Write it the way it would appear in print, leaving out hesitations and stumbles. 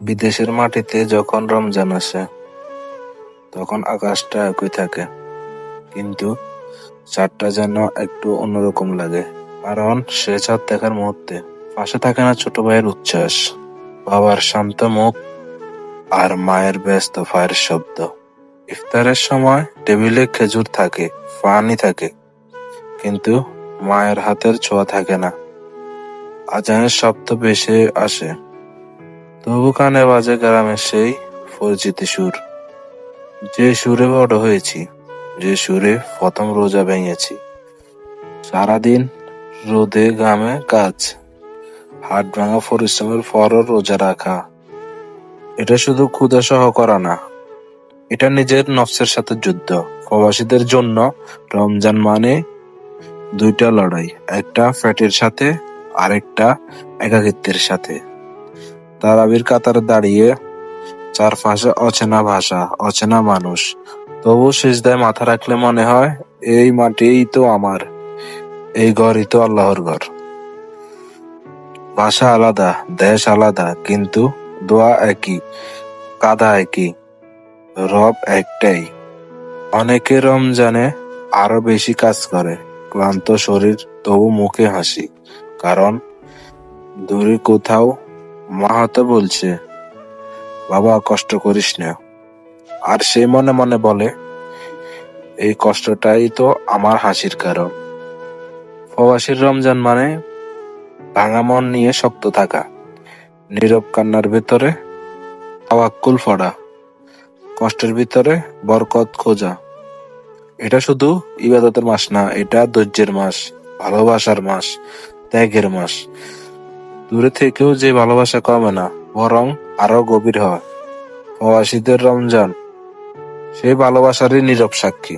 বিদেশের মাটিতে যখন রমজান আসে তখন আকাশটা একই থাকে, কিন্তু চাঁদটা যেন একটু অন্যরকম লাগে। কারণ সে চাঁদ দেখার মুহূর্তে পাশে থাকে না ছোট ভাইয়ের উচ্ছ্বাস, বাবার শান্ত মুখ আর মায়ের ব্যস্ত পায়ের শব্দ। ইফতারের সময় টেবিলে খেজুর থাকে, পানি থাকে, কিন্তু মায়ের হাতের ছোঁয়া থাকে না। আজানের শব্দ ভেসে আসে, তবু কানে বাজে গ্রামের সেই পরিচিত সুর। যে সুরে বড় হয়েছি, যে সুরে প্রথম রোজা ভেঙেছি। সারাদিন রোদে ঘামে কাজ, হাত ভাঙা পরিশ্রমের পরও রোজা রাখা। এটা শুধু ক্ষুধা সহ করা না, এটা নিজের নফসের সাথে যুদ্ধ। প্রবাসীদের জন্য রমজান মানে দুইটা লড়াই, একটা ফ্যাটের সাথে, আরেকটা একাকিত্বের সাথে। তারাবির কাতারে দাঁড়িয়ে চারপাশে অচেনা ভাষা, অচেনা মানুষ, তবু সিজদায় মাথা রাখলে মনে হয় এই মাটিই তো আমার, এই ঘরই তো আল্লাহর ঘর। ভাষা আলাদা, দেশ আলাদা, কিন্তু দোয়া একই, কাদা একই, রব একটাই। অনেকে রমজানে আরো বেশি কাজ করে, ক্লান্ত শরীর তবু মুখে হাসি, কারণ দূরে কোথাও মা হয়তো বলছে, বাবা কষ্ট করিস না। আর সে মনে মনে বলে, এই কষ্টটাই তো আমার হাসির কারণ। প্রবাসীর রমজান মানে ভাঙা মন নিয়ে শক্ত থাকা, নীরব কান্নার ভেতরে তাওয়াক্কুল পড়া, কষ্টের ভিতরে বরকত খোঁজা। এটা শুধু ইবাদতের মাস না, এটা ধৈর্যের মাস, ভালোবাসার মাস, ত্যাগের মাস। দূরে থেকেও যে ভালোবাসা কমে না, বরং আরো গভীর হয়। প্রবাসীদের রমজান সেই ভালোবাসারই নীরব সাক্ষী।